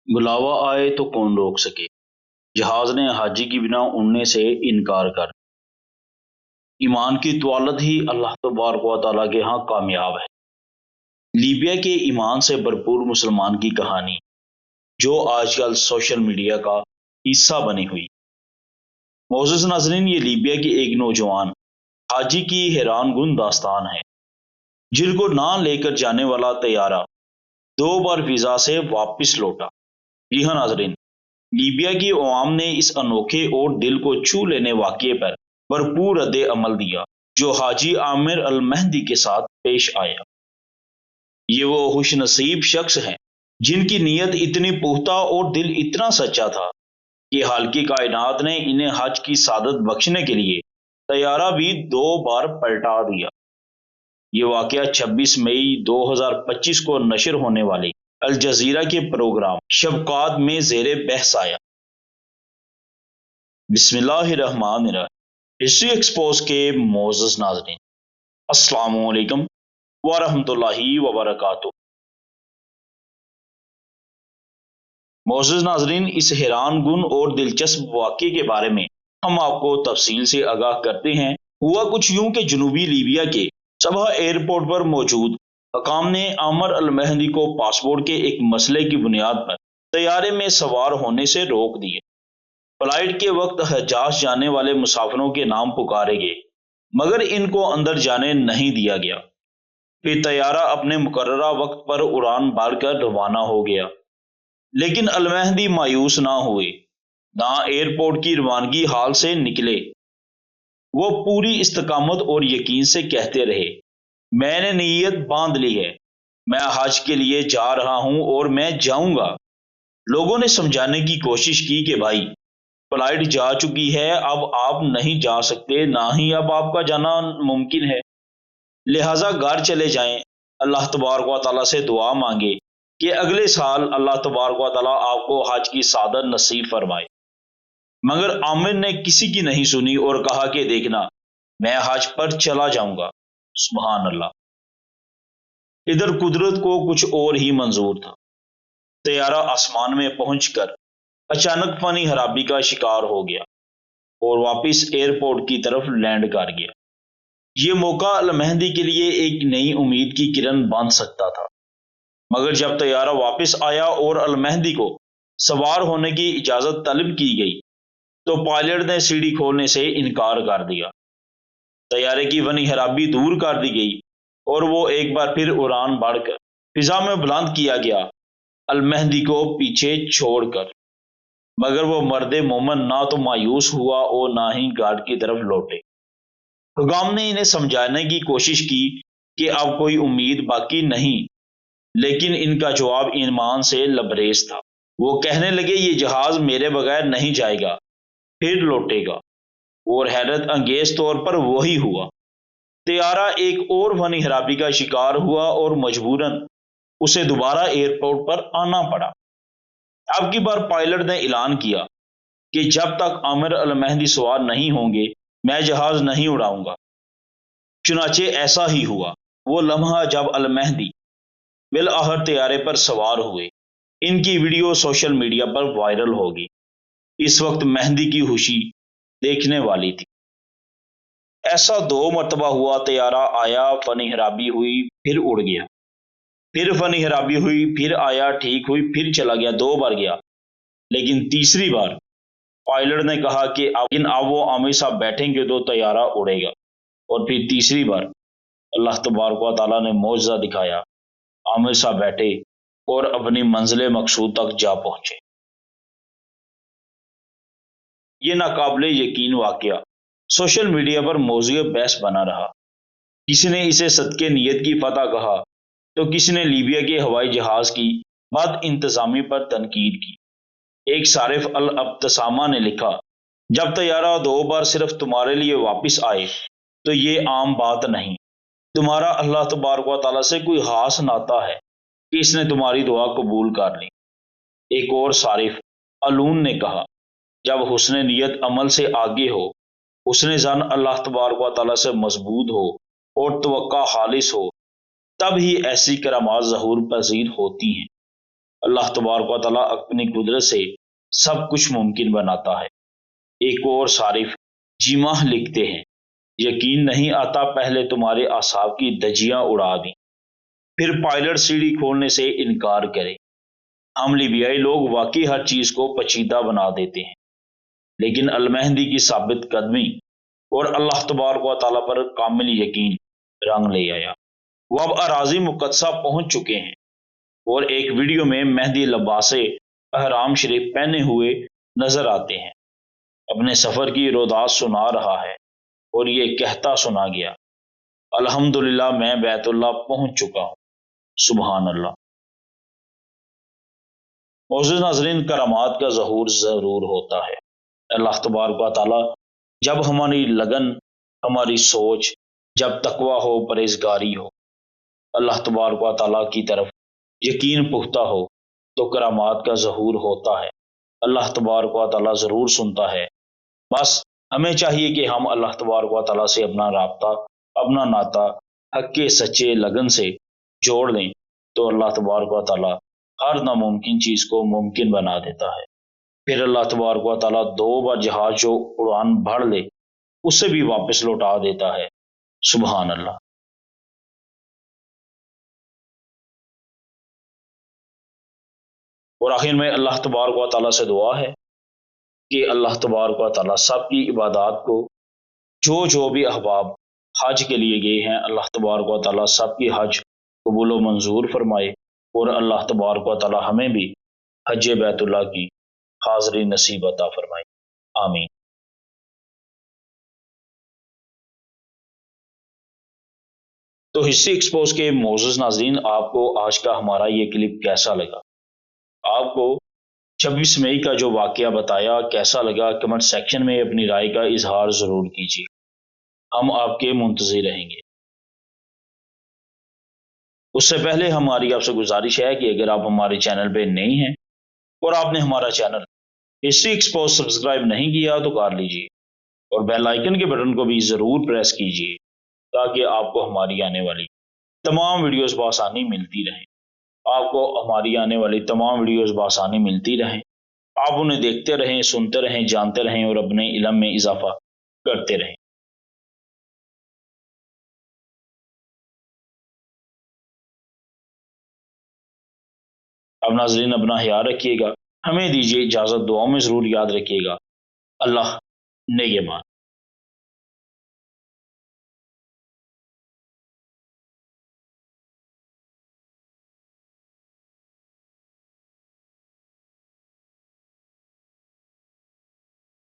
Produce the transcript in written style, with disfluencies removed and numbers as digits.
بلاوا آئے تو کون روک سکے؟ جہاز نے حاجی کی بنا اڑنے سے انکار کر ایمان کی طوالت ہی اللہ تبارک و تعالیٰ کے ہاں کامیاب ہے۔ لیبیا کے ایمان سے بھرپور مسلمان کی کہانی جو آج کل سوشل میڈیا کا حصہ بنی ہوئی۔ معزز ناظرین، یہ لیبیا کی ایک نوجوان حاجی کی حیران کن داستان ہے جن کو نہ لے کر جانے والا طیارہ 2 بار ویزا سے واپس لوٹا۔ جی ہاں ناظرین، لیبیا کی عوام نے اس انوکھے اور دل کو چھو لینے واقعے پر بھرپور رد عمل دیا جو حاجی عامر المہدی کے ساتھ پیش آیا۔ یہ وہ خوش نصیب شخص ہیں جن کی نیت اتنی پختہ اور دل اتنا سچا تھا کہ خالق کائنات نے انہیں حج کی سعادت بخشنے کے لیے طیارہ بھی 2 بار پلٹا دیا۔ یہ واقعہ 26 مئی 2025 کو نشر ہونے والے الجزیرہ کے پروگرام شبکات میں زیر بحث آیا۔ بسم اللہ الرحمن الرحیم۔ ہسٹری ایکسپوز کے معزز ناظرین، السلام علیکم ورحمۃ اللہ وبرکاتہ۔ معزز ناظرین، اس حیران کن اور دلچسپ واقعے کے بارے میں ہم آپ کو تفصیل سے آگاہ کرتے ہیں۔ ہوا کچھ یوں کہ جنوبی لیبیا کے صبا ایئرپورٹ پر موجود حکام نے عامر المہدی کو پاسپورٹ کے ایک مسئلے کی بنیاد پر طیارے میں سوار ہونے سے روک دیے۔ فلائٹ کے وقت حجاز جانے والے مسافروں کے نام پکارے گئے مگر ان کو اندر جانے نہیں دیا گیا۔ پھر طیارہ اپنے مقررہ وقت پر اڑان بھر کر روانہ ہو گیا، لیکن المہدی مایوس نہ ہوئے، نہ ایئرپورٹ کی روانگی حال سے نکلے۔ وہ پوری استقامت اور یقین سے کہتے رہے، میں نے نیت باندھ لی ہے، میں حج کے لیے جا رہا ہوں اور میں جاؤں گا۔ لوگوں نے سمجھانے کی کوشش کی کہ بھائی، فلائٹ جا چکی ہے، اب آپ نہیں جا سکتے، نہ ہی اب آپ کا جانا ممکن ہے، لہٰذا گھر چلے جائیں۔ اللہ تبارک و تعالیٰ سے دعا مانگے کہ اگلے سال اللہ تبارک و تعالیٰ آپ کو حج کی سعادت نصیب فرمائے۔ مگر عامر نے کسی کی نہیں سنی اور کہا کہ دیکھنا، میں حج پر چلا جاؤں گا۔ سبحان اللہ۔ ادھر قدرت کو کچھ اور ہی منظور تھا۔ طیارہ آسمان میں پہنچ کر اچانک فنی خرابی کا شکار ہو گیا اور واپس ایئرپورٹ کی طرف لینڈ کر گیا۔ یہ موقع المہدی کے لیے ایک نئی امید کی کرن بن سکتا تھا، مگر جب طیارہ واپس آیا اور المہدی کو سوار ہونے کی اجازت طلب کی گئی تو پائلٹ نے سیڑھی کھولنے سے انکار کر دیا۔ طیارے کی فنی خرابی دور کر دی گئی اور وہ ایک بار پھر اڑان بھر کر فضا میں بلند کیا گیا، المہدی کو پیچھے چھوڑ کر۔ مگر وہ مرد مومن نہ تو مایوس ہوا اور نہ ہی گھاٹ کی طرف لوٹے۔ حکام نے انہیں سمجھانے کی کوشش کی کہ اب کوئی امید باقی نہیں، لیکن ان کا جواب ایمان سے لبریز تھا۔ وہ کہنے لگے، یہ جہاز میرے بغیر نہیں جائے گا، پھر لوٹے گا، اور حیرت انگیز طور پر وہی ہوا۔ طیارہ ایک اور فنی خرابی کا شکار ہوا اور مجبوراً اسے دوبارہ ایئرپورٹ پر آنا پڑا۔ اب کی بار پائلٹ نے اعلان کیا کہ جب تک عامر المہدی سوار نہیں ہوں گے میں جہاز نہیں اڑاؤں گا۔ چنانچہ ایسا ہی ہوا۔ وہ لمحہ جب المہدی بالآخر طیارے پر سوار ہوئے، ان کی ویڈیو سوشل میڈیا پر وائرل ہوگی۔ اس وقت مہدی کی خوشی دیکھنے والی تھی۔ ایسا 2 مرتبہ ہوا، طیارہ آیا، فنی خرابی ہوئی، پھر اڑ گیا، پھر فنی خرابی ہوئی، پھر آیا، ٹھیک ہوئی، پھر چلا گیا، 2 بار گیا، لیکن تیسری بار پائلٹ نے کہا کہ اب وہ عامر صاحب بیٹھیں گے تو طیارہ اڑے گا، اور پھر تیسری بار اللہ تبارک و تعالیٰ نے معجزہ دکھایا، عامر صاحب بیٹھے اور اپنی منزل مقصود تک جا پہنچے۔ یہ ناقابل یقین واقعہ سوشل میڈیا پر موضوع بحث بنا رہا۔ کسی نے اسے صدقے نیت کی فتح کہا تو کسی نے لیبیا کے ہوائی جہاز کی بد انتظامی پر تنقید کی۔ ایک صارف الابتسامہ نے لکھا، جب طیارہ 2 بار صرف تمہارے لیے واپس آئے تو یہ عام بات نہیں، تمہارا اللہ تبارک و تعالیٰ سے کوئی خاص ناطہ ہے کہ اس نے تمہاری دعا قبول کر لی۔ ایک اور صارف علون نے کہا، جب حسن نیت عمل سے آگے ہو، حسن ظن اللہ تبارک و تعالیٰ سے مضبوط ہو اور توقع خالص ہو، تب ہی ایسی کرامات ظہور پذیر ہوتی ہیں۔ اللہ تبارک و تعالیٰ اپنی قدرت سے سب کچھ ممکن بناتا ہے۔ ایک اور صارف جیمہ لکھتے ہیں، یقین نہیں آتا پہلے تمہارے اعصاب کی دھجیاں اڑا دیں، پھر پائلٹ سیڑھی کھولنے سے انکار کرے۔ ہم لیبیائی لوگ واقعی ہر چیز کو پیچیدہ بنا دیتے ہیں، لیکن المہدی کی ثابت قدمی اور اللہ تبارک و تعالیٰ پر کامل یقین رنگ لے آیا۔ وہ اب اراضی مقدسہ پہنچ چکے ہیں اور ایک ویڈیو میں مہدی لباس احرام شریف پہنے ہوئے نظر آتے ہیں، اپنے سفر کی روداد سنا رہا ہے اور یہ کہتا سنا گیا، الحمدللہ میں بیت اللہ پہنچ چکا ہوں۔ سبحان اللہ۔ معزز ناظرین، کرامات کا ظہور ضرور ہوتا ہے۔ اللہ تبارک و تعالیٰ جب ہماری لگن، ہماری سوچ، جب تقویٰ ہو، پرہیزگاری ہو، اللہ تبارک و تعالیٰ کی طرف یقین پختہ ہو تو کرامات کا ظہور ہوتا ہے۔ اللہ تبارک و تعالیٰ ضرور سنتا ہے۔ بس ہمیں چاہیے کہ ہم اللہ تبارک و تعالیٰ سے اپنا رابطہ، اپنا ناطہ حق کے سچے لگن سے جوڑ لیں تو اللہ تبارک و تعالیٰ ہر ناممکن چیز کو ممکن بنا دیتا ہے۔ پھر اللہ تبارک و تعالیٰ 2 بار جہاز جو اڑان بھر لے اسے بھی واپس لوٹا دیتا ہے۔ سبحان اللہ۔ اور آخر میں اللہ تبارک و تعالیٰ سے دعا ہے کہ اللہ تبارک و تعالیٰ سب کی عبادات کو، جو بھی احباب حج کے لیے گئے ہیں، اللہ تبارک و تعالیٰ سب کی حج قبول و منظور فرمائے، اور اللہ تبارک و تعالیٰ ہمیں بھی حج بیت اللہ کی حاضری نصیب عطا فرمائے۔ آمین۔ تو ہسٹری ایکسپوز کے معزز ناظرین، آپ کو آج کا ہمارا یہ کلپ کیسا لگا؟ آپ کو 26 مئی کا جو واقعہ بتایا کیسا لگا؟ کمنٹ سیکشن میں اپنی رائے کا اظہار ضرور کیجیے، ہم آپ کے منتظر رہیں گے۔ اس سے پہلے ہماری آپ سے گزارش ہے کہ اگر آپ ہمارے چینل پہ نئے ہیں اور آپ نے ہمارا چینل ہسٹری ایکسپوز سبسکرائب نہیں کیا تو کر لیجیے، اور بیل آئیکن کے بٹن کو بھی ضرور پریس کیجیے تاکہ آپ کو ہماری آنے والی تمام ویڈیوز بآسانی ملتی رہیں۔ آپ کو ہماری آنے والی تمام ویڈیوز بآسانی ملتی رہیں، آپ انہیں دیکھتے رہیں، سنتے رہیں، جانتے رہیں اور اپنے علم میں اضافہ کرتے رہیں۔ اب ناظرین اپنا خیال رکھیے گا، ہمیں دیجیے اجازت، دعاؤں میں ضرور یاد رکھیے گا۔ اللہ نگہبان۔